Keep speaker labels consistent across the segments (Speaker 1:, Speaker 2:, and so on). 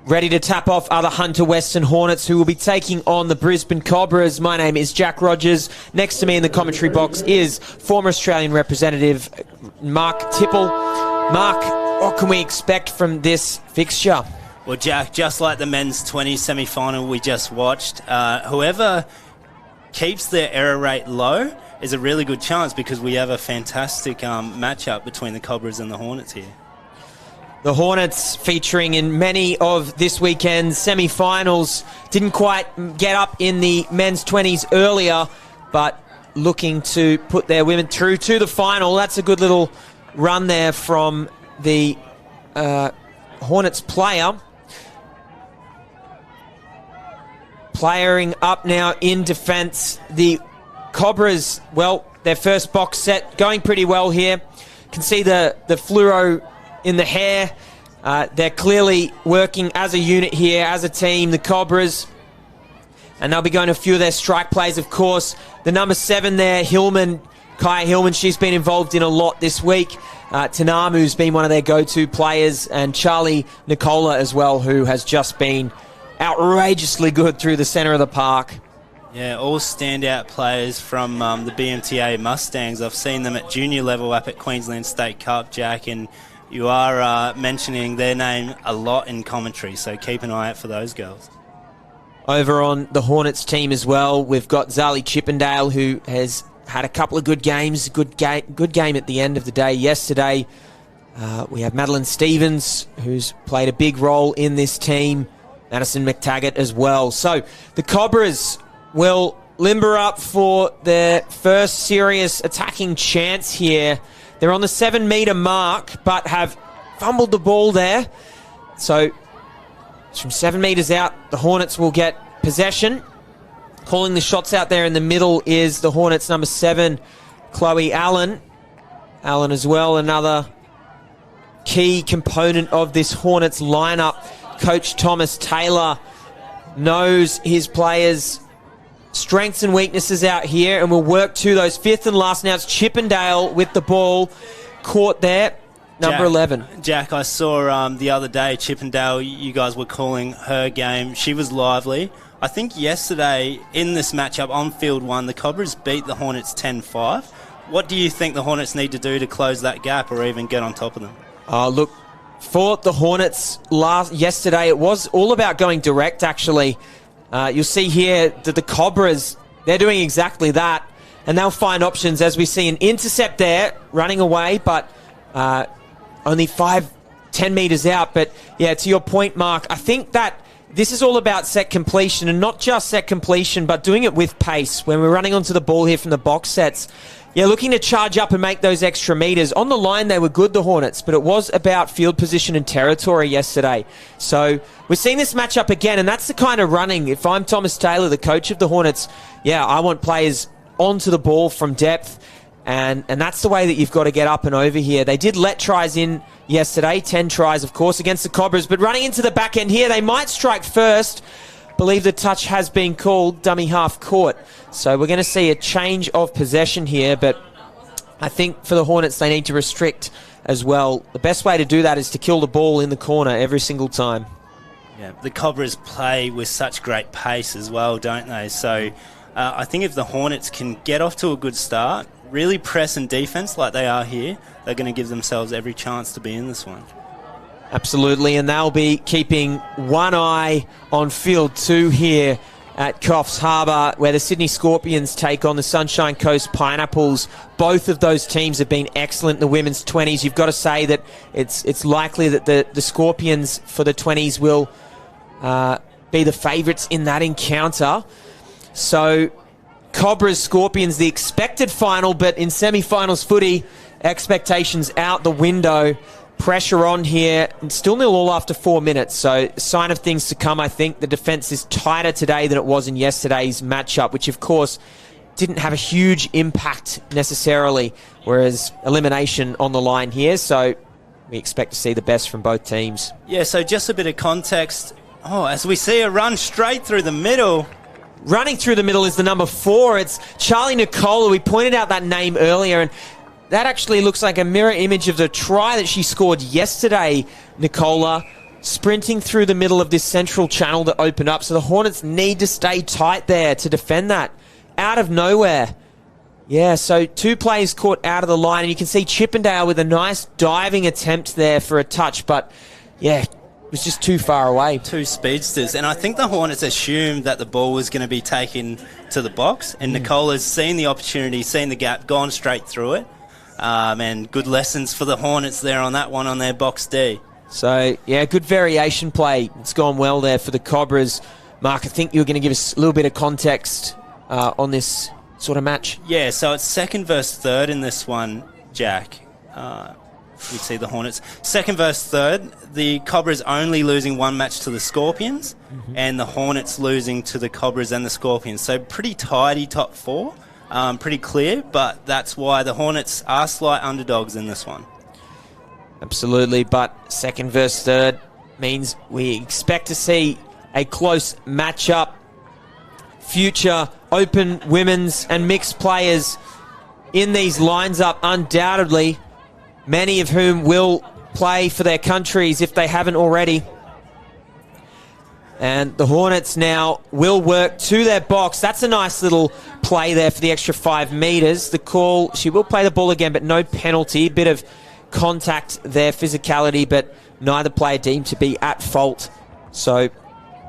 Speaker 1: Ready to tap off are the Hunter Western Hornets, who will be taking on the Brisbane Cobras. My name is Jack Rogers. Next to me in the commentary box is former Australian representative Mark Tipple. Mark, what can we expect from this fixture?
Speaker 2: Well, Jack, just like the men's 20 semi-final we just watched, whoever keeps their error rate low is a really good chance, because we have a fantastic matchup between the Cobras and the Hornets here.
Speaker 1: The Hornets featuring in many of this weekend's semi-finals. Didn't quite get up in the men's 20s earlier, but looking to put their women through to the final. That's a good little run there from the Hornets player. Playering up now in defence. The Cobras, well, their first box set going pretty well here. Can see the fluoro in the hair. They're clearly working as a unit here, as a team, the Cobras. And they'll be going to a few of their strike plays, of course. The number 7 there, Hillman, Kaya Hillman, she's been involved in a lot this week. Tanamu's been one of their go-to players. And Charlie Nicola as well, who has just been outrageously good through the centre of the park.
Speaker 2: Yeah, all standout players from the BMTA Mustangs. I've seen them at junior level up at Queensland State Cup, Jack, and you are mentioning their name a lot in commentary, so keep an eye out for those girls.
Speaker 1: Over on the Hornets team as well, we've got Zali Chippendale, who has had a couple of good games, good game at the end of the day yesterday. We have Madeline Stevens, who's played a big role in this team, Madison McTaggart as well. So the Cobras will limber up for their first serious attacking chance here. They're on the 7-metre mark, but have fumbled the ball there. So it's from 7 metres out, the Hornets will get possession. Calling the shots out there in the middle is the Hornets' number 7, Chloe Allen. Allen as well, another key component of this Hornets lineup. Coach Thomas Taylor knows his players' strengths and weaknesses out here, and we'll work to those. Fifth and last now. It's Chippendale with the ball caught there, number 11.
Speaker 2: Jack, I saw the other day Chippendale, you guys were calling her game. She was lively. I think yesterday in this matchup on field 1, the Cobras beat the Hornets 10-5. What do you think the Hornets need to do to close that gap or even get on top of them?
Speaker 1: Look, for the Hornets yesterday, it was all about going direct, actually. You'll see here that the Cobras, they're doing exactly that, and they'll find options, as we see an intercept there, running away, but only 5-10 metres out. But yeah, to your point, Mark, I think that this is all about set completion, and not just set completion, but doing it with pace. When we're running onto the ball here from the box sets, yeah, looking to charge up and make those extra metres. On the line, they were good, the Hornets, but it was about field position and territory yesterday. So we're seeing this matchup again, and that's the kind of running. If I'm Thomas Taylor, the coach of the Hornets, yeah, I want players onto the ball from depth, and that's the way that you've got to get up and over here. They did let tries in yesterday, 10 tries, of course, against the Cobras, but running into the back end here, they might strike first. Believe the touch has been called, dummy half court. So we're going to see a change of possession here, but I think for the Hornets, they need to restrict as well. The best way to do that is to kill the ball in the corner every single time.
Speaker 2: Yeah, the Cobras play with such great pace as well, don't they? So I think if the Hornets can get off to a good start, really press and defense like they are here, they're going to give themselves every chance to be in this one.
Speaker 1: Absolutely, and they'll be keeping one eye on field 2 here at Coffs Harbour, where the Sydney Scorpions take on the Sunshine Coast Pineapples. Both of those teams have been excellent in the women's 20s. You've got to say that it's likely that the Scorpions for the 20s will be the favourites in that encounter. So Cobras, Scorpions, the expected final, but in semi-finals footy, expectations out the window. Pressure on here, and still 0-0 after 4 minutes, so sign of things to come. I think the defence is tighter today than it was in yesterday's matchup, which of course didn't have a huge impact necessarily, whereas elimination on the line here, so we expect to see the best from both teams.
Speaker 2: Yeah, so just a bit of context. As we see a run straight through the middle.
Speaker 1: Running through the middle is the number 4. It's Charlie Nicola. We pointed out that name earlier, and that actually looks like a mirror image of the try that she scored yesterday, Nicola. sprinting through the middle of this central channel that opened up. So the Hornets need to stay tight there to defend that. Out of nowhere. Yeah, so 2 players caught out of the line, and you can see Chippendale with a nice diving attempt there for a touch, but yeah, it was just too far away.
Speaker 2: 2 speedsters, and I think the Hornets assumed that the ball was going to be taken to the box, and Nicole has seen the opportunity, seen the gap, gone straight through it, and good lessons for the Hornets there on that one on their box D.
Speaker 1: So, yeah, good variation play. It's gone well there for the Cobras. Mark, I think you were going to give us a little bit of context on this sort of match.
Speaker 2: Yeah, so it's second versus third in this one, Jack. We see the Hornets. Second versus third, the Cobras only losing 1 match to the Scorpions, and the Hornets losing to the Cobras and the Scorpions. So pretty tidy top 4, pretty clear, but that's why the Hornets are slight underdogs in this one.
Speaker 1: Absolutely, but second versus third means we expect to see a close matchup. Future open women's and mixed players in these lines up, undoubtedly, many of whom will play for their countries if they haven't already. And the Hornets now will work to their box. That's a nice little play there for the extra 5 metres. The call, she will play the ball again, but no penalty. Bit of contact there, physicality, but neither player deemed to be at fault. So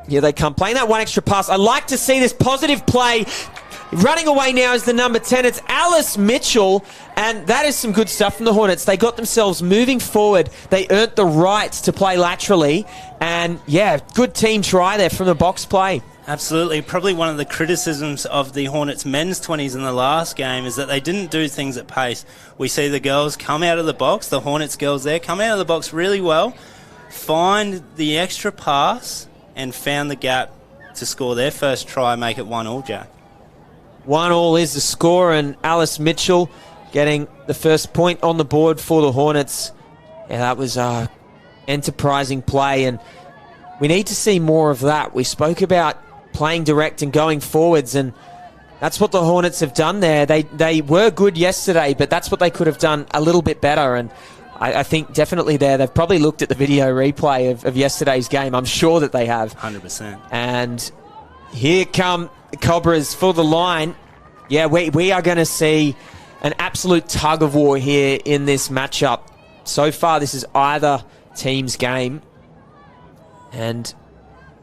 Speaker 1: here they come, playing that 1 extra pass. I like to see this positive play. Running away now is the number 10. It's Alice Mitchell, and that is some good stuff from the Hornets. They got themselves moving forward. They earned the right to play laterally, and yeah, good team try there from the box play.
Speaker 2: Absolutely. Probably one of the criticisms of the Hornets men's 20s in the last game is that they didn't do things at pace. We see the girls come out of the box, the Hornets girls there, come out of the box really well, find the extra pass, and found the gap to score their first try, make it 1-1, Jack.
Speaker 1: 1-1 is the score, and Alice Mitchell getting the first point on the board for the Hornets. Yeah, that was enterprising play, and we need to see more of that. We spoke about playing direct and going forwards, and that's what the Hornets have done there. They were good yesterday, but that's what they could have done a little bit better, and I think definitely there, they've probably looked at the video replay of yesterday's game. I'm sure that they have.
Speaker 2: 100%.
Speaker 1: And here come the Cobras for the line. Yeah, we are going to see an absolute tug of war here in this matchup. So far, this is either team's game. And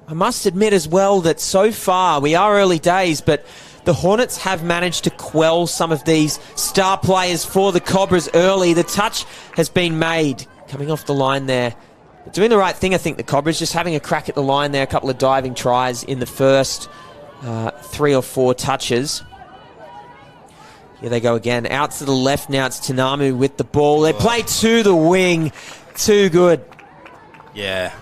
Speaker 1: I must admit as well that so far, we are early days, but the Hornets have managed to quell some of these star players for the Cobras early. The touch has been made, coming off the line there. But doing the right thing, I think, the Cobras, just having a crack at the line there, a couple of diving tries in the first 3 or 4 touches. Here they go again. Out to the left now, it's Tanamu with the ball. They play to the wing. Too good.
Speaker 2: Yeah,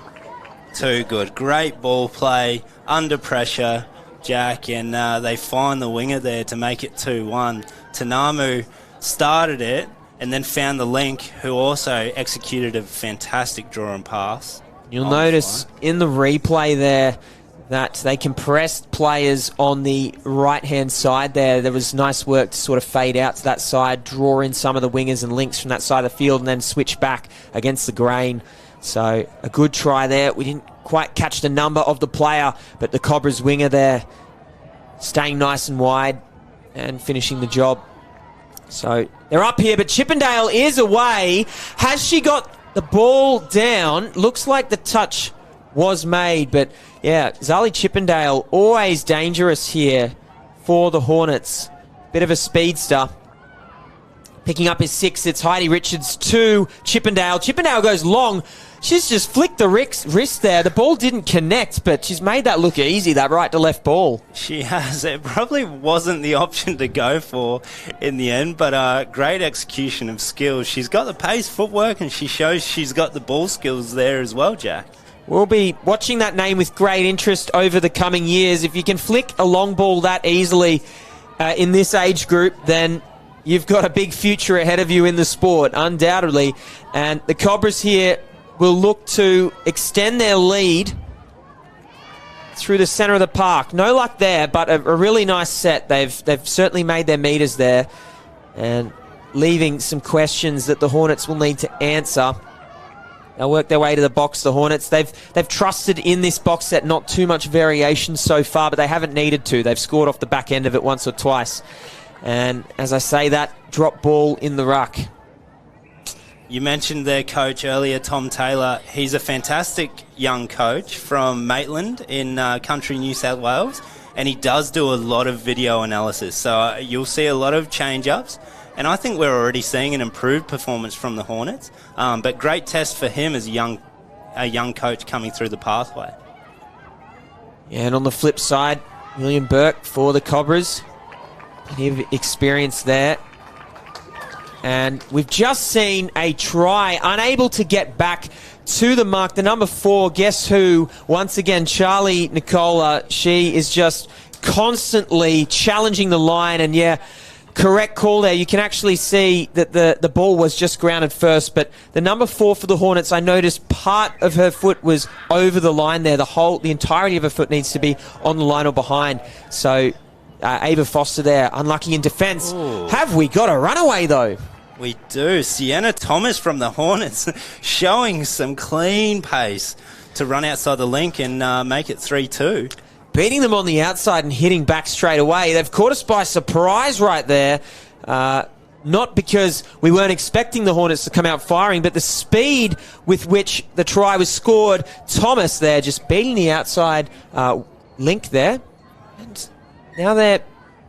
Speaker 2: too good. Great ball play, under pressure, Jack, and they find the winger there to make it 2-1. Tanamu started it and then found the link, who also executed a fantastic draw and pass.
Speaker 1: You'll notice in the replay there that they compressed players on the right-hand side there. There was nice work to sort of fade out to that side, draw in some of the wingers and links from that side of the field, and then switch back against the grain. So a good try there. We didn't quite catch the number of the player, but the Cobras winger there staying nice and wide and finishing the job. So they're up here, but Chippendale is away. Has she got the ball down? Looks like the touch was made, but yeah, Zali Chippendale always dangerous here for the Hornets. Bit of a speedster. Picking up his 6, it's Heidi Richards to Chippendale. Chippendale goes long. She's just flicked the wrist there. The ball didn't connect, but she's made that look easy, that right to left ball.
Speaker 2: She has. It probably wasn't the option to go for in the end, but great execution of skills. She's got the pace, footwork, and she shows she's got the ball skills there as well, Jack.
Speaker 1: We'll be watching that name with great interest over the coming years. If you can flick a long ball that easily in this age group, then you've got a big future ahead of you in the sport, undoubtedly. And the Cobras here will look to extend their lead through the centre of the park. No luck there, but a really nice set. They've certainly made their meters there, and leaving some questions that the Hornets will need to answer. They'll work their way to the box, the Hornets. They've trusted in this box set, not too much variation so far, but they haven't needed to. They've scored off the back end of it once or twice. And as I say, that drop ball in the ruck.
Speaker 2: You mentioned their coach earlier, Tom Taylor. He's a fantastic young coach from Maitland in country New South Wales, and he does do a lot of video analysis. So you'll see a lot of change-ups. And I think we're already seeing an improved performance from the Hornets. But great test for him as a young coach coming through the pathway.
Speaker 1: Yeah, and on the flip side, William Burke for the Cobras. Plenty of experience there. And we've just seen a try, unable to get back to the mark. The number 4, guess who? Once again, Charlie Nicola. She is just constantly challenging the line, and yeah, correct call there. You can actually see that the ball was just grounded first, but the number 4 for the Hornets, I noticed part of her foot was over the line there. The entirety of her foot needs to be on the line or behind. So Ava Foster there, unlucky in defence. Have we got a runaway though?
Speaker 2: We do. Sienna Thomas from the Hornets showing some clean pace to run outside the link and make it 3-2.
Speaker 1: Beating them on the outside and hitting back straight away. They've caught us by surprise right there. Not because we weren't expecting the Hornets to come out firing, but the speed with which the try was scored. Thomas there just beating the outside link there. And now they're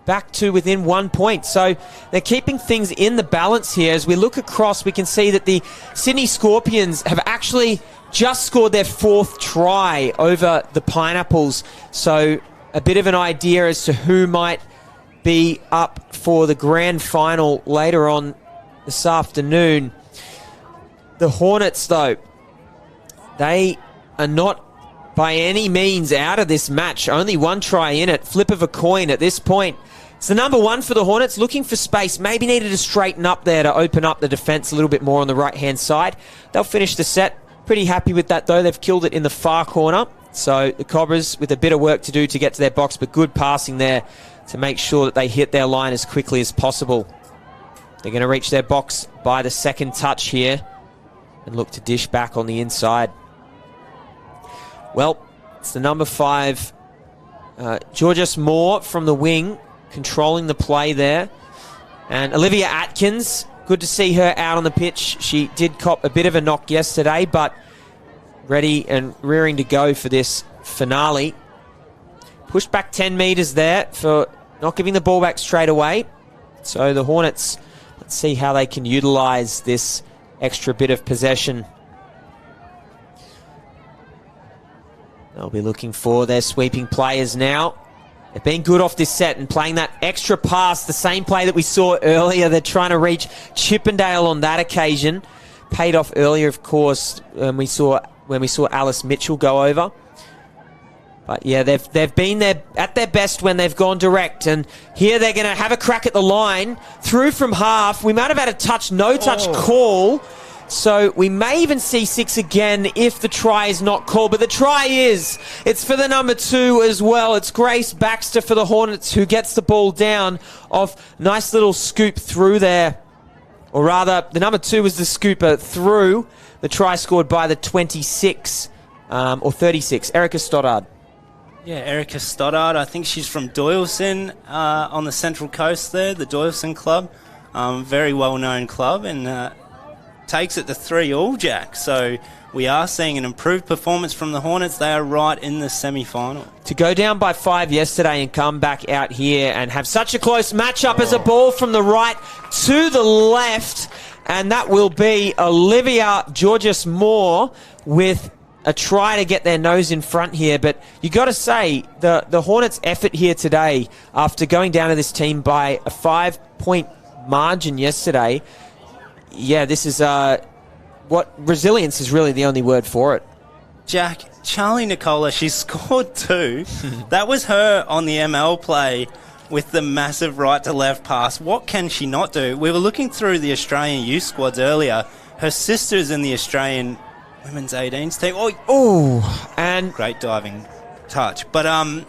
Speaker 1: back to within 1 point. So they're keeping things in the balance here. As we look across, we can see that the Sydney Scorpions have actually just scored their 4th try over the Pineapples. So a bit of an idea as to who might be up for the grand final later on this afternoon. The Hornets, though, they are not by any means out of this match. Only 1 try in it. Flip of a coin at this point. It's the number 1 for the Hornets, looking for space. Maybe needed to straighten up there to open up the defence a little bit more on the right-hand side. They'll finish the set. Pretty happy with that, though. They've killed it in the far corner. So the Cobras with a bit of work to do to get to their box, but good passing there to make sure that they hit their line as quickly as possible. They're going to reach their box by the second touch here and look to dish back on the inside. Well, it's the number 5, Georges Moore from the wing, controlling the play there. And Olivia Atkins, good to see her out on the pitch. She did cop a bit of a knock yesterday, but ready and rearing to go for this finale. Pushed back 10 metres there for not giving the ball back straight away. So the Hornets, let's see how they can utilise this extra bit of possession. They'll be looking for their sweeping players now. They've been good off this set and playing that extra pass, the same play that we saw earlier. They're trying to reach Chippendale on that occasion. Paid off earlier, of course, when we saw Alice Mitchell go over. But yeah, they've been there at their best when they've gone direct. And here they're going to have a crack at the line. Through from half. We might have had a no-touch call. So we may even see 6 again if the try is not called. But the try is. It's for the number 2 as well. It's Grace Baxter for the Hornets who gets the ball down off nice little scoop through there. Or rather, the number 2 was the scooper through. The try scored by the 26 or 36, Erica Stoddard.
Speaker 2: Yeah, Erica Stoddard. I think she's from Doyleson on the Central Coast there, the Doyleson Club. Very well-known club, and takes it to 3-all, Jack. So we are seeing an improved performance from the Hornets. They are right in the semi-final. To
Speaker 1: go down by 5 yesterday and come back out here and have such a close matchup as a ball from the right to the left. And that will be Olivia Georges Moore with a try to get their nose in front here. But you got to say, the Hornets' effort here today, after going down to this team by a 5-point margin yesterday, yeah, this is what resilience is really the only word for it.
Speaker 2: Jack, Charlie Nicola, she scored 2. That was her on the ML play with the massive right to left pass. What can she not do? We were looking through the Australian youth squads earlier. Her sister's in the Australian women's 18s team.
Speaker 1: Oh, and
Speaker 2: great diving. touch. But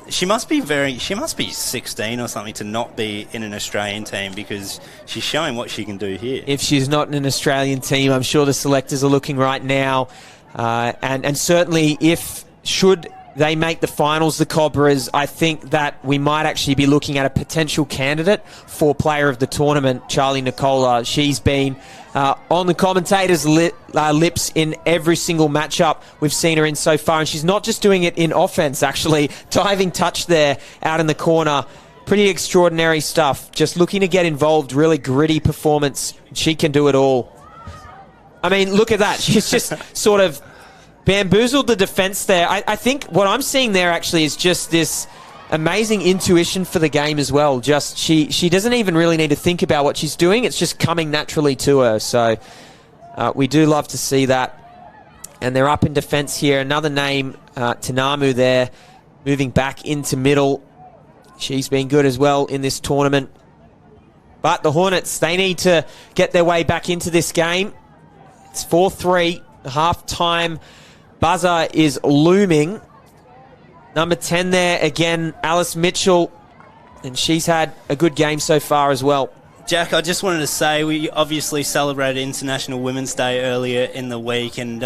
Speaker 2: she must be 16 or something to not be in an Australian team, because she's showing what she can do here.
Speaker 1: If she's not in an Australian team, I'm sure the selectors are looking right now. And certainly should they make the finals, the Cobras, I think that we might actually be looking at a potential candidate for player of the tournament, Charlie Nicola. She's been on the commentators' lips in every single matchup we've seen her in so far. And she's not just doing it in offense, actually. Diving touch there out in the corner. Pretty extraordinary stuff. Just looking to get involved, really gritty performance. She can do it all. I mean, look at that. She's just sort of bamboozled the defense there. I think what I'm seeing there actually is just this amazing intuition for the game as well. Just she doesn't even really need to think about what she's doing. It's just coming naturally to her. So we do love to see that. And they're up in defense here. Another name, Tanamu there, moving back into middle. She's been good as well in this tournament. But the Hornets, they need to get their way back into this game. It's 4-3. The half-time buzzer is looming. Number 10 there, again, Alice Mitchell. And she's had a good game so far as well.
Speaker 2: Jack, I just wanted to say we obviously celebrated International Women's Day earlier in the week. And,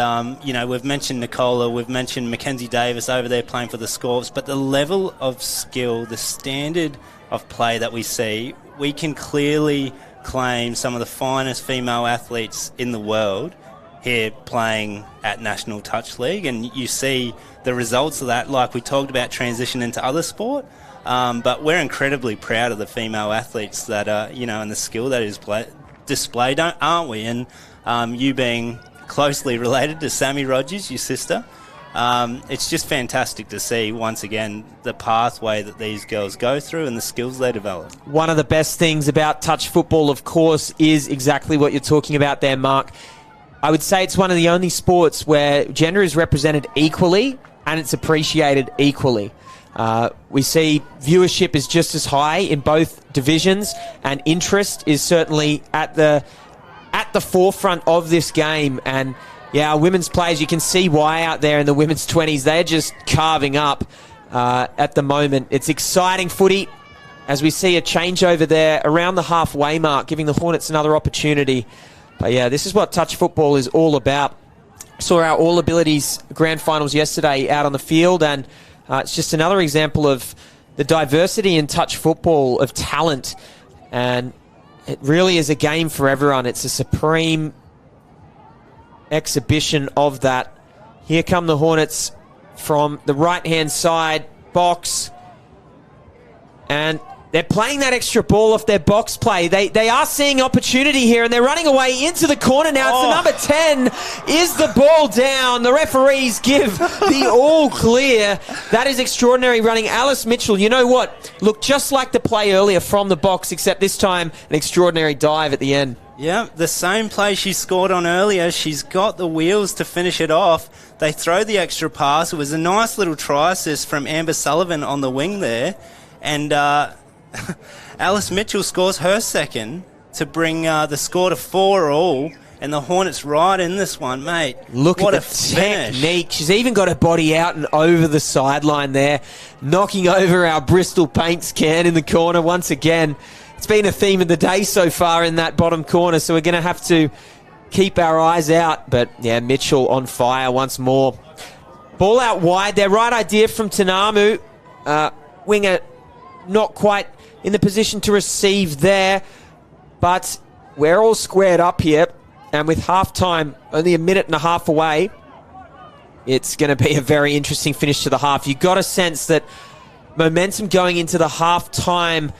Speaker 2: we've mentioned Nicola, we've mentioned Mackenzie Davis over there playing for the Scorps. But the level of skill, the standard of play that we see, we can clearly claim some of the finest female athletes in the world here playing at National Touch League, and you see the results of that, like we talked about, transition into other sport. But we're incredibly proud of the female athletes that are, and the skill that is displayed, aren't we? And you being closely related to Sammy Rogers, your sister, it's just fantastic to see once again the pathway that these girls go through and the skills they develop. One
Speaker 1: of the best things about touch football, of course, is exactly what you're talking about there, Mark. I would say it's one of the only sports where gender is represented equally and it's appreciated equally. We see viewership is just as high in both divisions, and interest is certainly at the forefront of this game. And yeah, our women's players, you can see why out there in the women's 20s. They're just carving up at the moment. It's exciting footy as we see a changeover there around the halfway mark, giving the Hornets another opportunity. But yeah, this is what touch football is all about. Saw our All Abilities Grand Finals yesterday out on the field, and it's just another example of the diversity in touch football of talent. And it really is a game for everyone. It's a supreme exhibition of that. Here come the Hornets from the right-hand side box. And they're playing that extra ball off their box play. They are seeing opportunity here, and they're running away into the corner now. It's the number 10. Is the ball down? The referees give the all clear. That is extraordinary running. Alice Mitchell, you know what? Looked just like the play earlier from the box, except this time an extraordinary dive at the end.
Speaker 2: Yeah, the same play she scored on earlier. She's got the wheels to finish it off. They throw the extra pass. It was a nice little try assist from Amber Sullivan on the wing there. And Alice Mitchell scores her second to bring the score to 4-4, and the Hornets right in this one, mate.
Speaker 1: Look at the technique. She's even got her body out and over the sideline there, knocking over our Bristol Paints can in the corner once again. It's been a theme of the day so far in that bottom corner, so we're going to have to keep our eyes out. But yeah, Mitchell on fire once more. Ball out wide. Their right idea from Tanamu. Winger not quite in the position to receive there, but we're all squared up here, and with half-time only a minute and a half away, it's going to be a very interesting finish to the half. You got a sense that momentum going into the half-time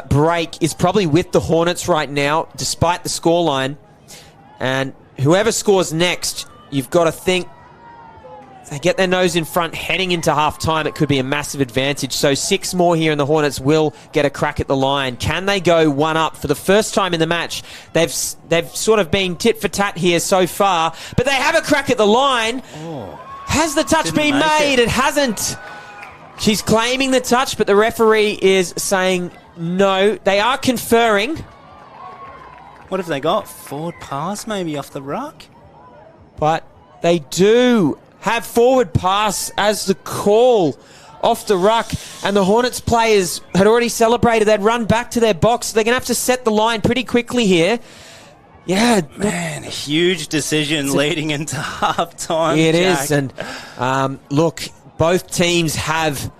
Speaker 1: break is probably with the Hornets right now, despite the scoreline, and whoever scores next, you've got to think they get their nose in front heading into half-time, it could be a massive advantage. So 6 more here, and the Hornets will get a crack at the line. Can they go one up for the first time in the match? They've sort of been tit for tat here so far, but they have a crack at the line. Has the touch been made? It hasn't. She's claiming the touch, but the referee is saying no. They are conferring.
Speaker 2: What have they got? Forward pass maybe off the ruck?
Speaker 1: But they do have forward pass as the call off the ruck, and the Hornets players had already celebrated. They'd run back to their box. They're going to have to set the line pretty quickly here. Yeah.
Speaker 2: Man, a huge decision leading into halftime.
Speaker 1: It
Speaker 2: Jack.
Speaker 1: is, and look, both teams have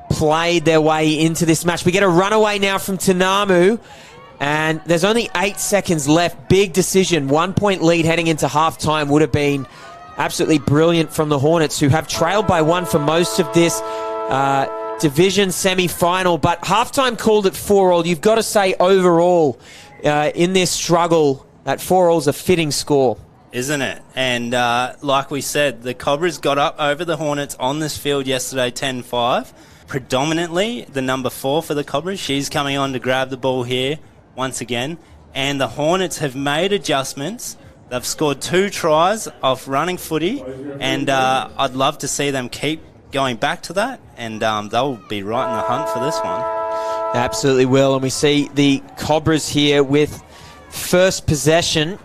Speaker 1: played their way into this match. We get a runaway now from Tanamu, and there's only 8 seconds left. Big decision. 1 point lead heading into halftime would have been absolutely brilliant from the Hornets, who have trailed by 1 for most of this division semi-final. But halftime called it 4-all. You've got to say overall in this struggle, that 4-all's a fitting score.
Speaker 2: Isn't it? And like we said, the Cobras got up over the Hornets on this field yesterday 10-5. Predominantly the number 4 for the Cobras. She's coming on to grab the ball here once again. And the Hornets have made adjustments. They've scored 2 tries off running footy. And I'd love to see them keep going back to that. And they'll be right in the hunt for this one.
Speaker 1: They absolutely will. And we see the Cobras here with first possession.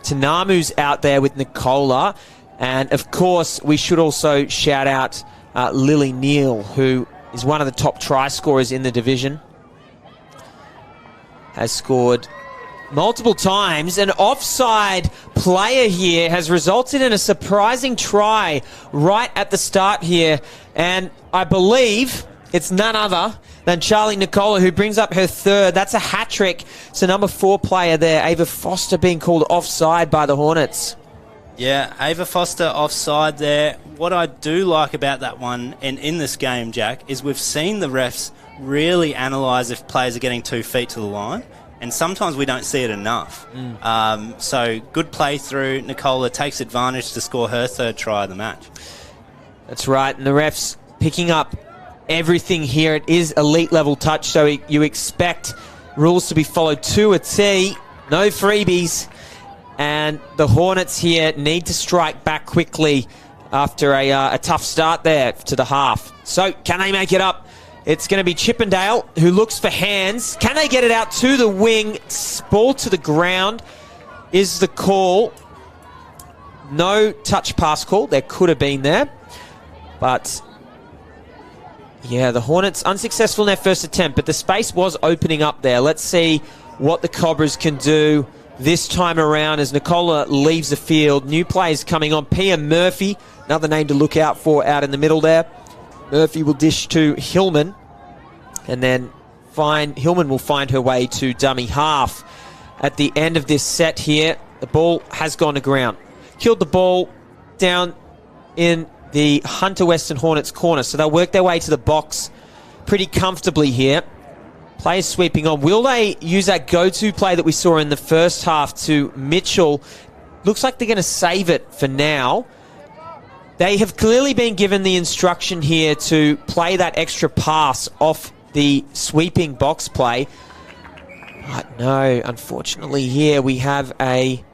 Speaker 1: Tanamu's out there with Nicola. And, of course, we should also shout out Lily Neal, who is one of the top try scorers in the division. Has scored multiple times. An offside player here has resulted in a surprising try right at the start here. And I believe it's none other than Charlie Nicola, who brings up her 3rd. That's a hat-trick. So number 4 player there, Ava Foster, being called offside by the Hornets.
Speaker 2: Yeah, Ava Foster offside there. What I do like about that one and in this game, Jack, is we've seen the refs really analyse if players are getting 2 feet to the line, and sometimes we don't see it enough. So good play through. Nicola takes advantage to score her 3rd try of the match. That's
Speaker 1: right, and the refs picking up everything here. It is elite level touch, so you expect rules to be followed to a T. No freebies. And the Hornets here need to strike back quickly after a tough start there to the half. So can they make it up? It's going to be Chippendale who looks for hands. Can they get it out to the wing? Ball to the ground is the call. No touch pass call. There could have been there. But yeah, the Hornets unsuccessful in their first attempt, but the space was opening up there. Let's see what the Cobras can do this time around as Nicola leaves the field. New players coming on. Pia Murphy, another name to look out for out in the middle there. Murphy will dish to Hillman, and then Hillman will find her way to dummy half. At the end of this set here, the ball has gone to ground. Killed the ball down in the Hunter Western Hornets corner, so they'll work their way to the box pretty comfortably here. Players sweeping on. Will they use that go-to play that we saw in the first half to Mitchell? Looks like they're going to save it for now. They have clearly been given the instruction here to play that extra pass off the sweeping box play. But no, unfortunately here we have a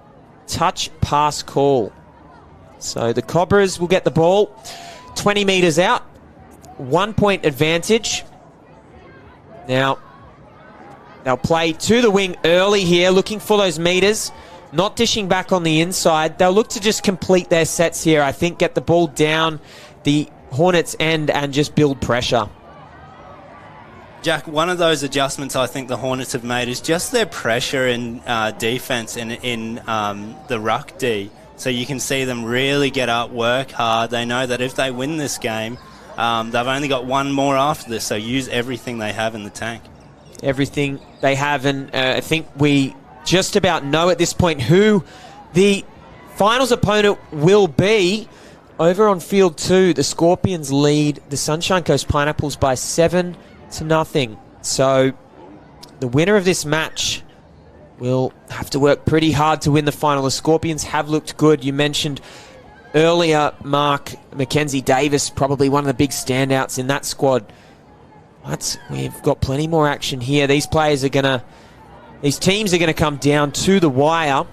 Speaker 1: touch pass call. So the Cobras will get the ball 20 metres out. 1 point advantage. Now, they'll play to the wing early here, looking for those meters, not dishing back on the inside. They'll look to just complete their sets here. I think get the ball down the Hornets' end and just build pressure.
Speaker 2: Jack, one of those adjustments I think the Hornets have made is just their pressure in defence in the ruck D. So you can see them really get up, work hard. They know that if they win this game, they've only got one more after this, so use everything they have in the tank. Everything
Speaker 1: they have, and I think we just about know at this point who the finals opponent will be. Over on field 2, the Scorpions lead the Sunshine Coast Pineapples by 7-0. So the winner of this match will have to work pretty hard to win the final. The Scorpions have looked good. You mentioned earlier, Mark, Mackenzie Davis, probably one of the big standouts in that squad. But we've got plenty more action here. These teams are gonna come down to the wire.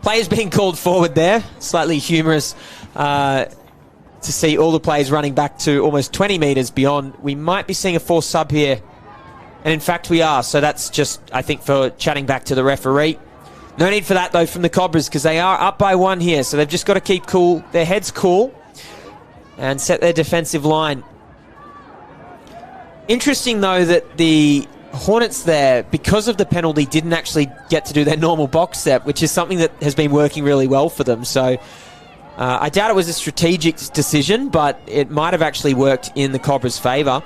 Speaker 1: Players being called forward there. Slightly humorous to see all the players running back to almost 20 metres beyond. We might be seeing a forced sub here. And in fact we are. So that's just, I think, for chatting back to the referee. No need for that though from the Cobras, because they are up by 1 here. So they've just got to keep cool, their heads cool, and set their defensive line. Interesting, though, that the Hornets there, because of the penalty, didn't actually get to do their normal box step, which is something that has been working really well for them. So I doubt it was a strategic decision, but it might have actually worked in the Cobras' favour.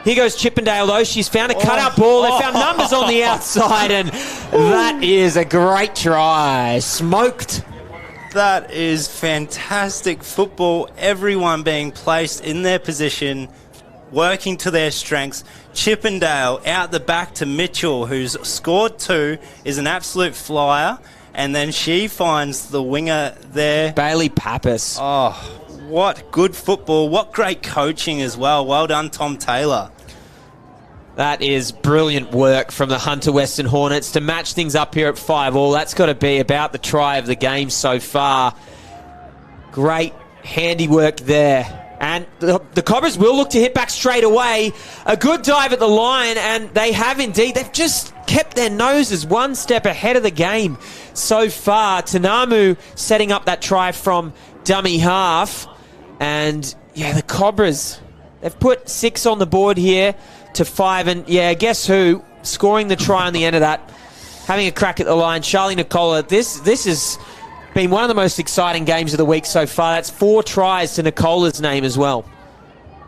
Speaker 1: Here goes Chippendale, though. She's found a cutout ball. They found numbers on the outside, and that is a great try. Smoked.
Speaker 2: That is fantastic football. Everyone being placed in their position, working to their strengths. Chippendale out the back to Mitchell, who's scored 2, is an absolute flyer. And then she finds the winger there.
Speaker 1: Bailey Pappas.
Speaker 2: Oh, what good football. What great coaching as well. Well done, Tom Taylor.
Speaker 1: That is brilliant work from the Hunter Western Hornets to match things up here at 5-all. That's got to be about the try of the game so far. Great handiwork there. And the Cobras will look to hit back straight away. A good dive at the line, and they have indeed. They've just kept their noses one step ahead of the game so far. Tanamu setting up that try from dummy half. And, yeah, the Cobras, they've put 6 on the board here to 5. And, yeah, guess who? Scoring the try on the end of that. Having a crack at the line. Charlie Nicola. This is been one of the most exciting games of the week so far. That's 4 tries to Nicola's name as well.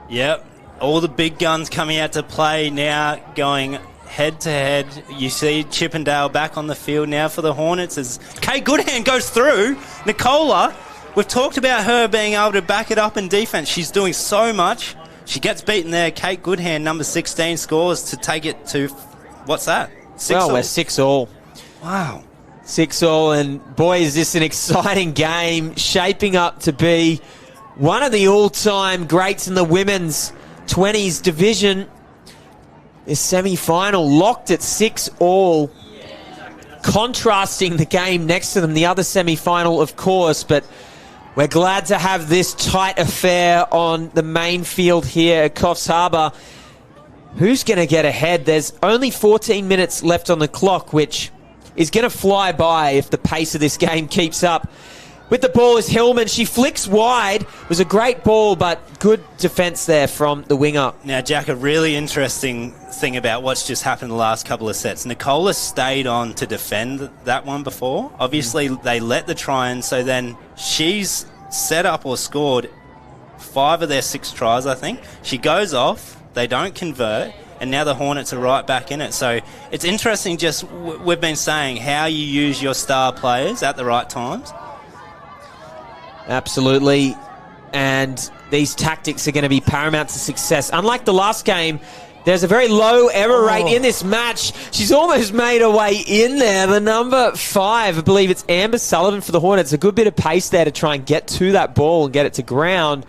Speaker 2: Yep. All the big guns coming out to play now, going head-to-head. You see Chippendale back on the field now for the Hornets as Kate Goodhand goes through. Nicola, we've talked about her being able to back it up in defence. She's doing so much. She gets beaten there. Kate Goodhand, number 16, scores to take it to, what's that? 6-all.
Speaker 1: Well, we're 6-all.
Speaker 2: Wow.
Speaker 1: 6-all, and boy, is this an exciting game, shaping up to be one of the all-time greats in the women's 20s division. This semi-final locked at 6-all, contrasting the game next to them, the other semi-final, of course, but we're glad to have this tight affair on the main field here at Coffs Harbour. Who's going to get ahead? There's only 14 minutes left on the clock, which is going to fly by if the pace of this game keeps up. With the ball is Hillman. She flicks wide. It was a great ball, but good defence there from the winger.
Speaker 2: Now, Jack, a really interesting thing about what's just happened the last couple of sets. Nicola stayed on to defend that one before. Obviously, they let the try in, so then she's set up or scored 5 of their 6 tries, I think. She goes off. They don't convert. And now the Hornets are right back in it. So it's interesting, just we've been saying, how you use your star players at the right times.
Speaker 1: Absolutely. And these tactics are going to be paramount to success. Unlike the last game, there's a very low error rate in this match. She's almost made her way in there. The number 5, I believe it's Amber Sullivan for the Hornets. A good bit of pace there to try and get to that ball and get it to ground.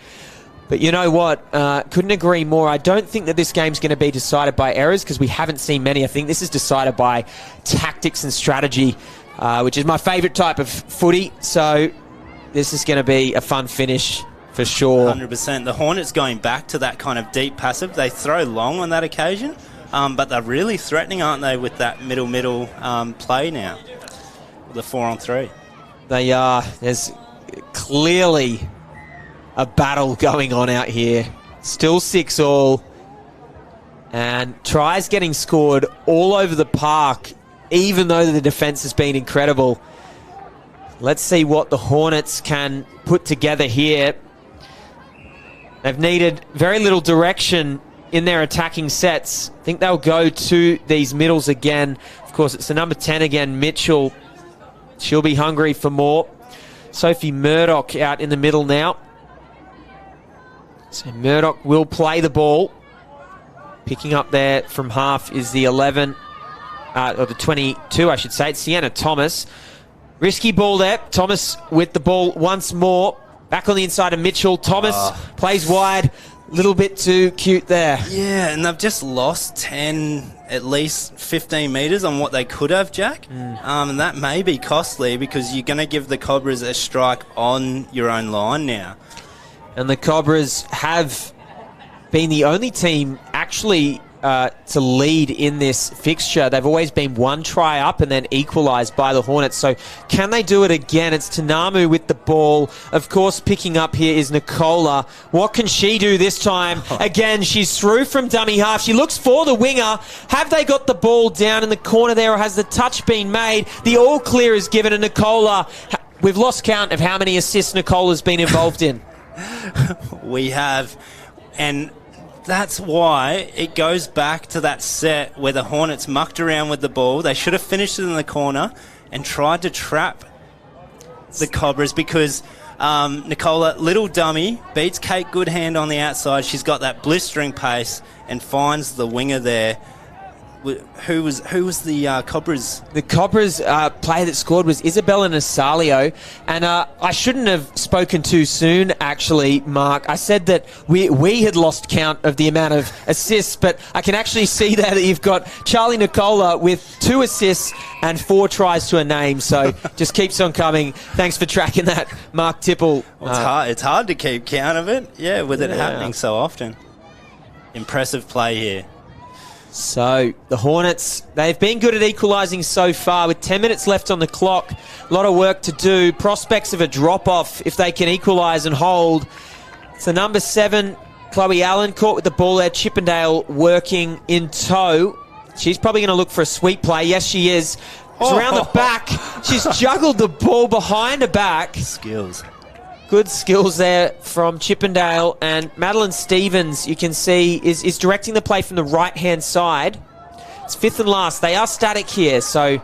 Speaker 1: But you know what? Couldn't agree more. I don't think that this game's going to be decided by errors because we haven't seen many. I think this is decided by tactics and strategy, which is my favourite type of footy. So this is going to be a fun finish for sure.
Speaker 2: 100%. The Hornets going back to that kind of deep passive. They throw long on that occasion, but they're really threatening, aren't they, with that middle play now, the 4-on-3.
Speaker 1: They are. There's clearly a battle going on out here. Still 6-all. And tries getting scored all over the park, even though the defence has been incredible. Let's see what the Hornets can put together here. They've needed very little direction in their attacking sets. I think they'll go to these middles again. Of course, it's the number 10 again, Mitchell. She'll be hungry for more. Sophie Murdoch out in the middle now. So Murdoch will play the ball. Picking up there from half is the 11, or the 22, I should say. It's Sienna Thomas. Risky ball there. Thomas with the ball once more. Back on the inside of Mitchell. Thomas plays wide. Little bit too cute there.
Speaker 2: Yeah, and they've just lost 10, at least 15 metres on what they could have, Jack. And that may be costly because you're going to give the Cobras a strike on your own line now.
Speaker 1: And the Cobras have been the only team actually to lead in this fixture. They've always been one try up and then equalised by the Hornets. So can they do it again? It's Tanamu with the ball. Of course, picking up here is Nicola. What can she do this time? Again, she's through from dummy half. She looks for the winger. Have they got the ball down in the corner there, or has the touch been made? The all clear is given to Nicola. We've lost count of how many assists Nicola's been involved in.
Speaker 2: We have, and that's why it goes back to that set where the Hornets mucked around with the ball. They should have finished it in the corner and tried to trap the Cobras, because Nicola, little dummy, beats Kate Goodhand on the outside. She's got that blistering pace and finds the winger there. Who was the Cobras? The Cobras
Speaker 1: player that scored was Isabella Nasalio, and I shouldn't have spoken too soon, actually, Mark. I said that we had lost count of the amount of assists, but I can actually see that you've got Charlie Nicola with 2 assists and 4 tries to a name, so just keeps on coming. Thanks for tracking that, Mark Tipple.
Speaker 2: Well, it's hard to keep count of it, with it happening so often. Impressive play here.
Speaker 1: So, the Hornets, they've been good at equalising so far with 10 minutes left on the clock. A lot of work to do. Prospects of a drop-off if they can equalise and hold. So, number 7, Chloe Allen, caught with the ball there. Chippendale working in tow. She's probably going to look for a sweep play. Yes, she is. It's around the back. She's juggled the ball behind her back.
Speaker 2: Skills.
Speaker 1: Good skills there from Chippendale, and Madeline Stevens, you can see, is directing the play from the right-hand side. It's 5th and last. They are static here, so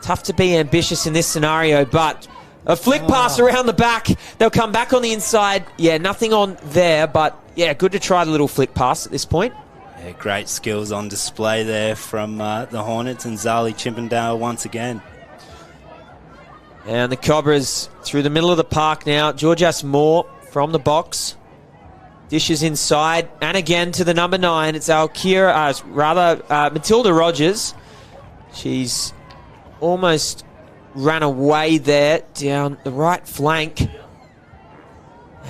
Speaker 1: tough to be ambitious in this scenario, but a flick pass around the back. They'll come back on the inside. Yeah, nothing on there, but yeah, good to try the little flick pass at this point.
Speaker 2: Yeah, great skills on display there from the Hornets, and Zali Chippendale once again.
Speaker 1: And the Cobras through the middle of the park now. Georgias Moore from the box. Dishes inside. And again to the number 9. It's Matilda Rogers. She's almost ran away there down the right flank.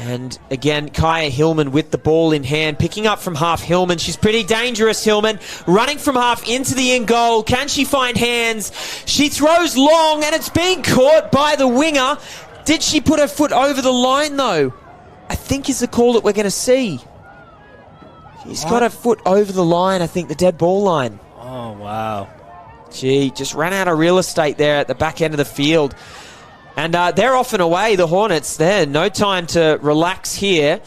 Speaker 1: And again, Kaya Hillman with the ball in hand, picking up from half. Hillman, she's pretty dangerous, Hillman, running from half into the in goal. Can she find hands? She throws long, and it's being caught by the winger. Did she put her foot over the line, though? I think is the call that we're going to see. She's got her foot over the line, I think, the dead ball line.
Speaker 2: Oh, wow.
Speaker 1: Gee, just ran out of real estate there at the back end of the field. And they're off and away, the Hornets. There, no time to relax here.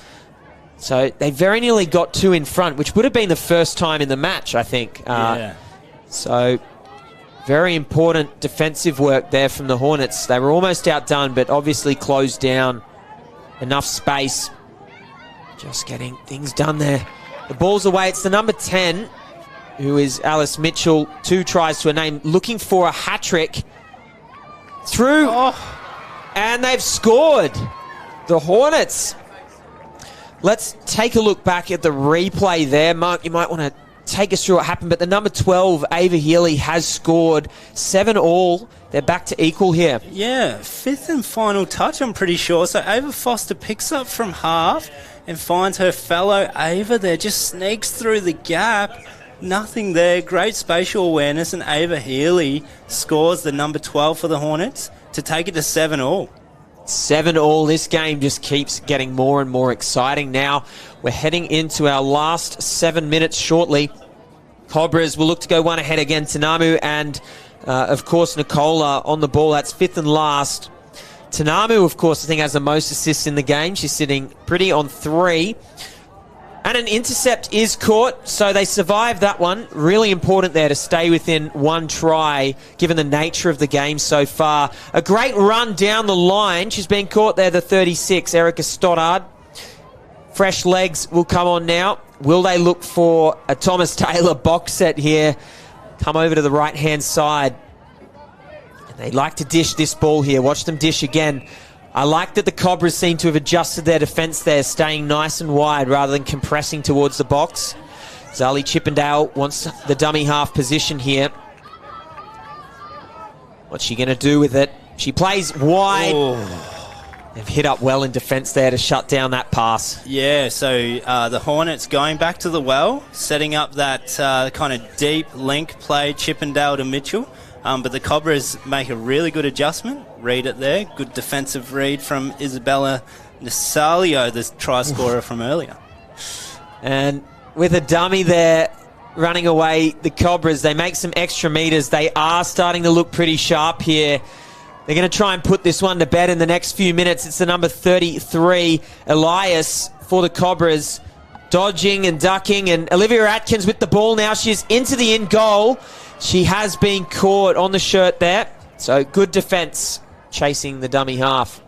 Speaker 1: So they very nearly got 2 in front, which would have been the first time in the match, I think. So very important defensive work there from the Hornets. They were almost outdone, but obviously closed down enough space. Just getting things done there. The ball's away. It's the number 10, who is Alice Mitchell. 2 tries to a name, looking for a hat-trick. Through. And they've scored. The Hornets. Let's take a look back at the replay there. Mark, you might want to take us through what happened, but the number 12, Ava Healy, has scored 7 all. They're back to equal here.
Speaker 2: Yeah, 5th and final touch, I'm pretty sure. So Ava Foster picks up from half and finds her fellow Ava there, just sneaks through the gap. Nothing there. Great spatial awareness, and Ava Healy scores the number 12 for the Hornets to take it to 7 all.
Speaker 1: 7 all. This game just keeps getting more and more exciting now. We're heading into our last 7 minutes shortly. Cobras will look to go one ahead again. Tanamu and, of course, Nicola on the ball. That's 5th and last. Tanamu, of course, I think has the most assists in the game. She's sitting pretty on 3. And an intercept is caught, so they survived that one. Really important there to stay within 1 try, given the nature of the game so far. A great run down the line. She's been caught there, the 36, Erica Stoddard. Fresh legs will come on now. Will they look for a Thomas Taylor box set here? Come over to the right-hand side. And they like to dish this ball here. Watch them dish again. I like that the Cobras seem to have adjusted their defence there, staying nice and wide rather than compressing towards the box. Zali Chippendale wants the dummy half position here. What's she going to do with it? She plays wide. They've hit up well in defence there to shut down that pass.
Speaker 2: Yeah, so the Hornets going back to the well, setting up that kind of deep link play, Chippendale to Mitchell. But the Cobras make a really good adjustment. Read it there. Good defensive read from Isabella Nasalio, the try scorer from earlier.
Speaker 1: And with a dummy there running away, the Cobras, they make some extra meters. They are starting to look pretty sharp here. They're going to try and put this one to bed in the next few minutes. It's the number 33, Elias, for the Cobras. Dodging and ducking, and Olivia Atkins with the ball now. She's into the in goal. She has been caught on the shirt there. So good defence chasing the dummy half.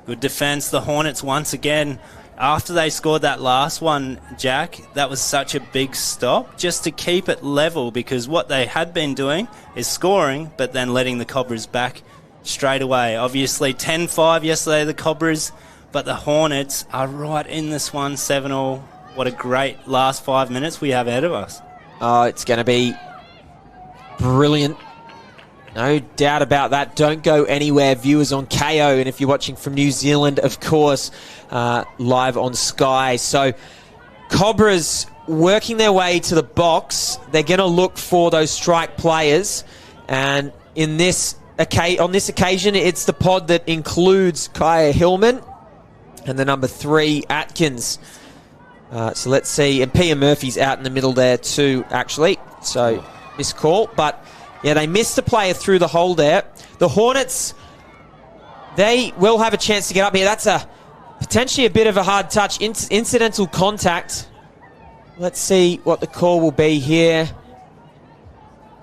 Speaker 2: Good defence. The Hornets once again, after they scored that last one, Jack, that was such a big stop just to keep it level, because what they had been doing is scoring but then letting the Cobras back straight away. Obviously 10-5 yesterday, the Cobras, but the Hornets are right in this one, 7-all. What a great last 5 minutes we have ahead of us.
Speaker 1: Oh, it's going to be brilliant. No doubt about that. Don't go anywhere, viewers on KO, and if you're watching from New Zealand, of course, live on Sky. So Cobras working their way to the box. They're going to look for those strike players, and on this occasion, it's the pod that includes Kaya Hillman and the number 3, Atkins. So let's see. And Pia Murphy's out in the middle there too, actually. So missed call. But, yeah, they missed a player through the hole there. The Hornets, they will have a chance to get up here. That's potentially a bit of a hard touch. Incidental contact. Let's see what the call will be here.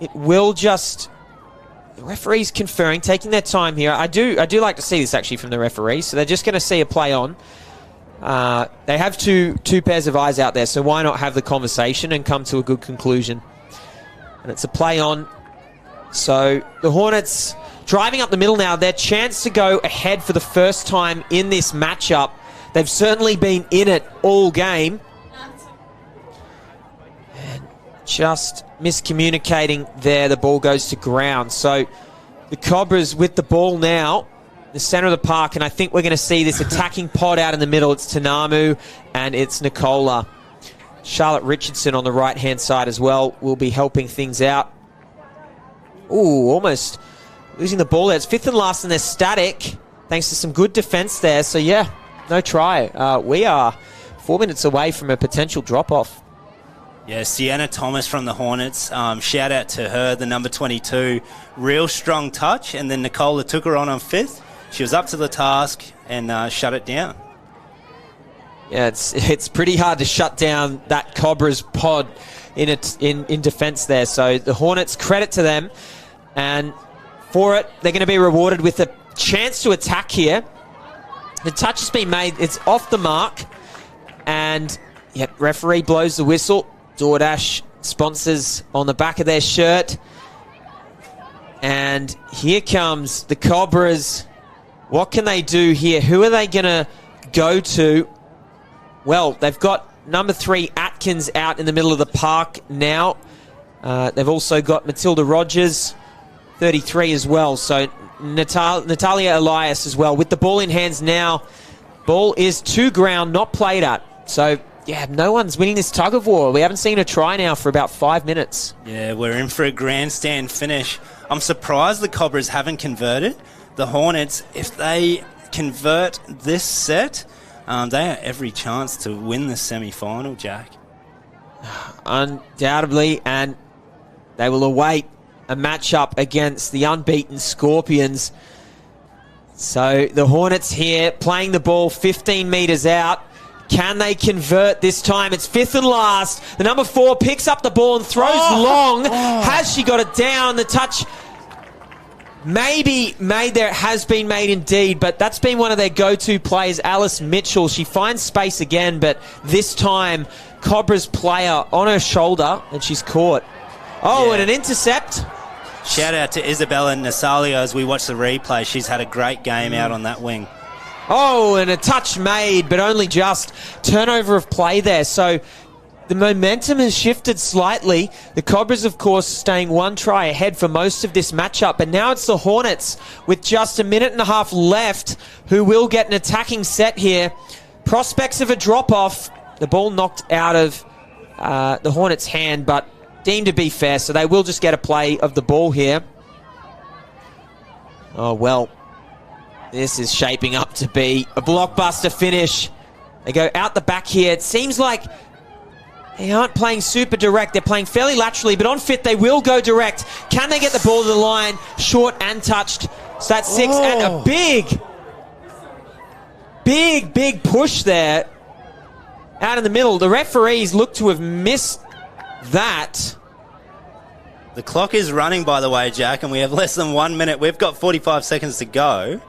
Speaker 1: It will just... The referee's conferring, taking their time here. I do like to see this actually from the referee. So they're just going to see a play on. They have two pairs of eyes out there, so why not have the conversation and come to a good conclusion? And it's a play on. So the Hornets driving up the middle now. Their chance to go ahead for the first time in this matchup. They've certainly been in it all game. Just miscommunicating there. The ball goes to ground. So the Cobras with the ball now, the centre of the park, and I think we're going to see this attacking pod out in the middle. It's Tanamu and it's Nicola. Charlotte Richardson on the right-hand side as well will be helping things out. Ooh, almost losing the ball there. It's 5th and last, and they're static thanks to some good defence there. So, yeah, no try. We are 4 minutes away from a potential drop-off.
Speaker 2: Yeah, Sienna Thomas from the Hornets. Shout out to her, the number 22. Real strong touch. And then Nicola took her on 5th. She was up to the task and shut it down.
Speaker 1: Yeah, it's pretty hard to shut down that Cobras pod in defence there. So the Hornets, credit to them. And for it, they're going to be rewarded with a chance to attack here. The touch has been made. It's off the mark. And, yep, referee blows the whistle. DoorDash sponsors on the back of their shirt. And here comes the Cobras. What can they do here? Who are they going to go to? Well, they've got number 3 Atkins out in the middle of the park now. They've also got Matilda Rogers, 33 as well. So Natalia Elias as well. With the ball in hands now. Ball is to ground, not played at. So... yeah, no one's winning this tug of war. We haven't seen a try now for about 5 minutes. Yeah,
Speaker 2: we're in for a grandstand finish. I'm surprised the Cobras haven't converted. The Hornets, if they convert this set, they have every chance to win the semi-final, Jack.
Speaker 1: Undoubtedly, and they will await a matchup against the unbeaten Scorpions. So the Hornets here playing the ball 15 metres out. Can they convert this time? It's 5th and last. The number 4 picks up the ball and throws long. Has she got it down? The touch maybe made there. It has been made indeed, but that's been one of their go-to players, Alice Mitchell. She finds space again, but this time Cobra's player on her shoulder, and she's caught. And an intercept.
Speaker 2: Shout out to Isabella Nasalio as we watch the replay. She's had a great game out on that wing.
Speaker 1: And a touch made, but only just. Turnover of play there. So the momentum has shifted slightly. The Cobras, of course, staying one try ahead for most of this matchup. But now it's the Hornets with just a minute and a half left who will get an attacking set here. Prospects of a drop-off. The ball knocked out of the Hornets' hand, but deemed to be fair, so they will just get a play of the ball here. Oh, well, this is shaping up to be a blockbuster finish. They go out the back here. It seems like they aren't playing super direct. They're playing fairly laterally, but on fit, they will go direct. Can they get the ball to the line? Short and touched. So that's 6 and a big push there out in the middle. The referees look to have missed that.
Speaker 2: The clock is running, by the way, Jack, and we have less than 1 minute. We've got 45 seconds to go.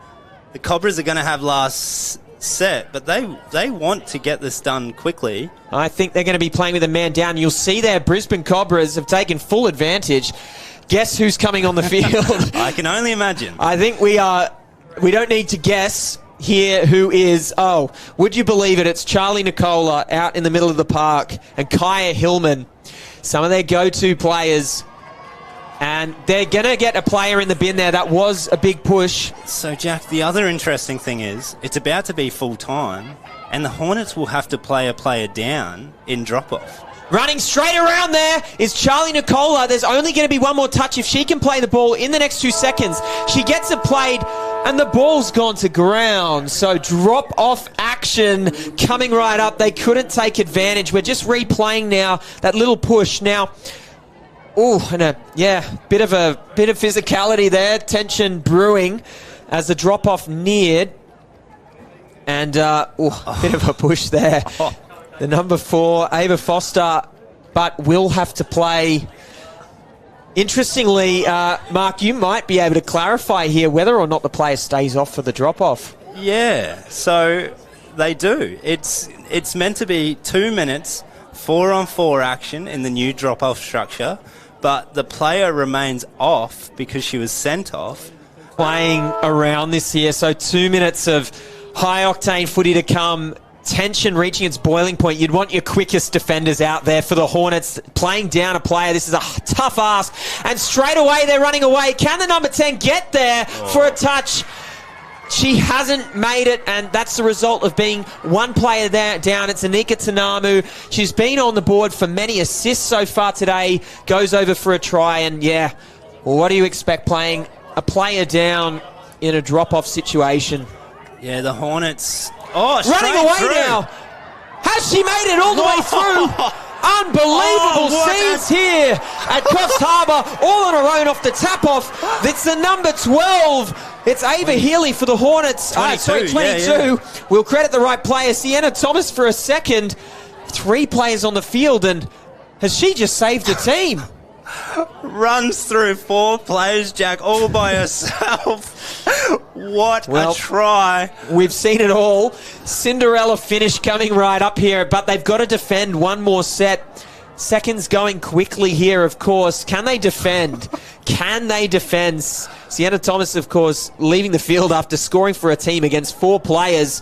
Speaker 2: The Cobras are going to have last set, but they want to get this done quickly.
Speaker 1: I think they're going to be playing with a man down. You'll see there, Brisbane Cobras have taken full advantage. Guess who's coming on the field?
Speaker 2: I can only imagine.
Speaker 1: I think we don't need to guess here who is, would you believe it? It's Charlie Nicola out in the middle of the park and Kaya Hillman, some of their go-to players. And they're going to get a player in the bin there. That was a big push.
Speaker 2: So, Jack, the other interesting thing is it's about to be full-time, and the Hornets will have to play a player down in drop-off.
Speaker 1: Running straight around there is Charlie Nicola. There's only going to be one more touch if she can play the ball in the next 2 seconds. She gets it played, and the ball's gone to ground. So drop-off action coming right up. They couldn't take advantage. We're just replaying now that little push. Now, and bit of physicality there. Tension brewing as the drop-off neared. And, bit of a push there. The number 4, Ava Foster, but will have to play. Interestingly, Mark, you might be able to clarify here whether or not the player stays off for the drop-off.
Speaker 2: Yeah, so they do. It's meant to be 2 minutes, 4-on-4 action in the new drop-off structure, but the player remains off because she was sent off.
Speaker 1: Playing around this here, so 2 minutes of high-octane footy to come. Tension reaching its boiling point. You'd want your quickest defenders out there for the Hornets. Playing down a player, this is a tough ask. And straight away, they're running away. Can the number 10 get there for a touch? She hasn't made it, and that's the result of being one player there down. It's Anika Tanamu. She's been on the board for many assists so far today. Goes over for a try, and what do you expect playing a player down in a drop-off situation?
Speaker 2: Yeah, the Hornets...
Speaker 1: running away through. Now. Has she made it all the way through? Unbelievable scenes here at Coffs Harbour, all on her own off the tap-off. It's the number 12. It's Ava Healy for the Hornets. 22. Yeah. We'll credit the right player. Sienna Thomas for a second. 3 players on the field, and has she just saved the team?
Speaker 2: Runs through 4 players, Jack, all by herself. What a try.
Speaker 1: We've seen it all. Cinderella finish coming right up here, but they've got to defend one more set. Seconds going quickly here, of course. Can they defend? Can they defend? Sienna Thomas, of course, leaving the field after scoring for a team against 4 players.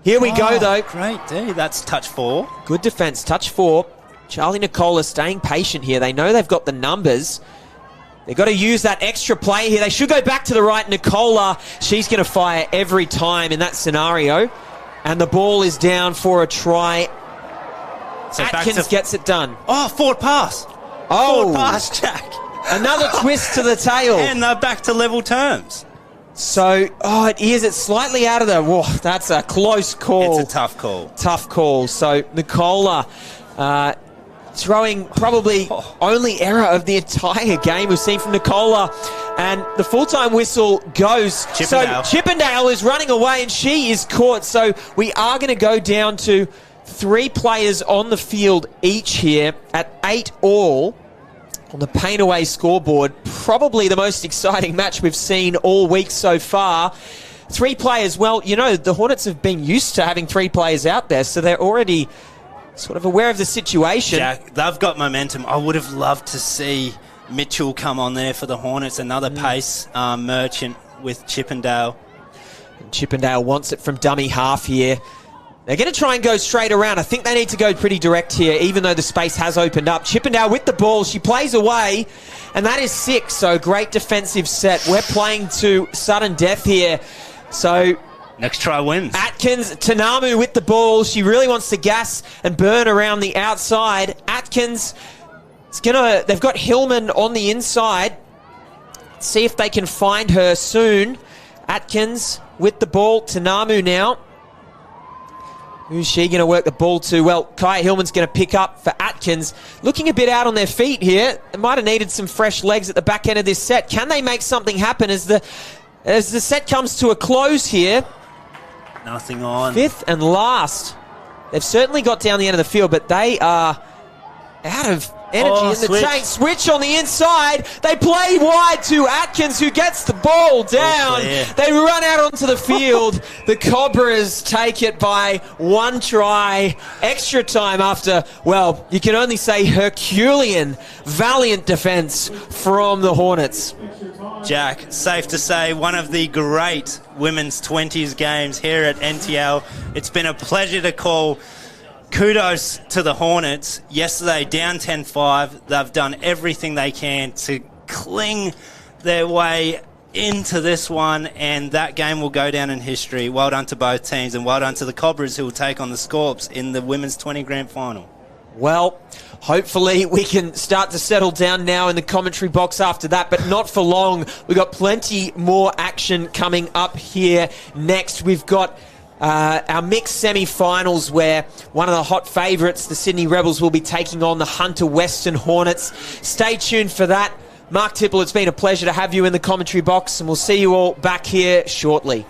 Speaker 1: Here we go, though.
Speaker 2: Great D. That's touch 4.
Speaker 1: Good defense. Touch 4. Charlie Nicola staying patient here. They know they've got the numbers. They've got to use that extra play here. They should go back to the right. Nicola, she's going to fire every time in that scenario. And the ball is down for a try. So Atkins gets it done.
Speaker 2: Forward pass. Forward pass, Jack.
Speaker 1: Another twist to the tail.
Speaker 2: And they're back to level terms.
Speaker 1: So, it is. It's slightly out of the... Whoa, that's a close call.
Speaker 2: It's a tough call.
Speaker 1: Tough call. So, Nicola... throwing probably only error of the entire game we've seen from Nicola, and the full-time whistle goes.
Speaker 2: Chippendale.
Speaker 1: So Chippendale is running away and she is caught, so we are going to go down to 3 players on the field each here at 8 all on the Paint Away scoreboard. Probably the most exciting match we've seen all week so far. 3 players, the Hornets have been used to having 3 players out there, so they're already sort of aware of the situation.
Speaker 2: Jack, they've got momentum. I would have loved to see Mitchell come on there for the Hornets. Another pace merchant with Chippendale.
Speaker 1: And Chippendale wants it from dummy half here. They're going to try and go straight around. I think they need to go pretty direct here, even though the space has opened up. Chippendale with the ball. She plays away, and that is 6. So great defensive set. We're playing to sudden death here. So
Speaker 2: next try wins.
Speaker 1: Atkins, Tanamu with the ball. She really wants to gas and burn around the outside. Atkins, they've got Hillman on the inside. Let's see if they can find her soon. Atkins with the ball. Tanamu now. Who's she going to work the ball to? Well, Kaya Hillman's going to pick up for Atkins. Looking a bit out on their feet here. They might have needed some fresh legs at the back end of this set. Can they make something happen as the set comes to a close here?
Speaker 2: Nothing on.
Speaker 1: 5th and last. They've certainly got down the end of the field, but they are out of energy in the tank. Switch on the inside. They play wide to Atkins, who gets the ball down. They run out onto the field. The Cobras take it by 1 try. Extra time after, well, you can only say Herculean, valiant defense from the Hornets.
Speaker 2: Jack, safe to say, one of the great women's 20s games here at NTL. It's been a pleasure to call. Kudos to the Hornets. Yesterday, down 10-5. They've done everything they can to cling their way into this one, and that game will go down in history. Well done to both teams, and well done to the Cobras, who will take on the Scorps in the Women's 20 Grand Final.
Speaker 1: Well, hopefully we can start to settle down now in the commentary box after that, but not for long. We've got plenty more action coming up here next. We've got our mixed semi-finals, where one of the hot favourites, the Sydney Rebels, will be taking on the Hunter Western Hornets. Stay tuned for that. Mark Tipple, it's been a pleasure to have you in the commentary box, and we'll see you all back here shortly.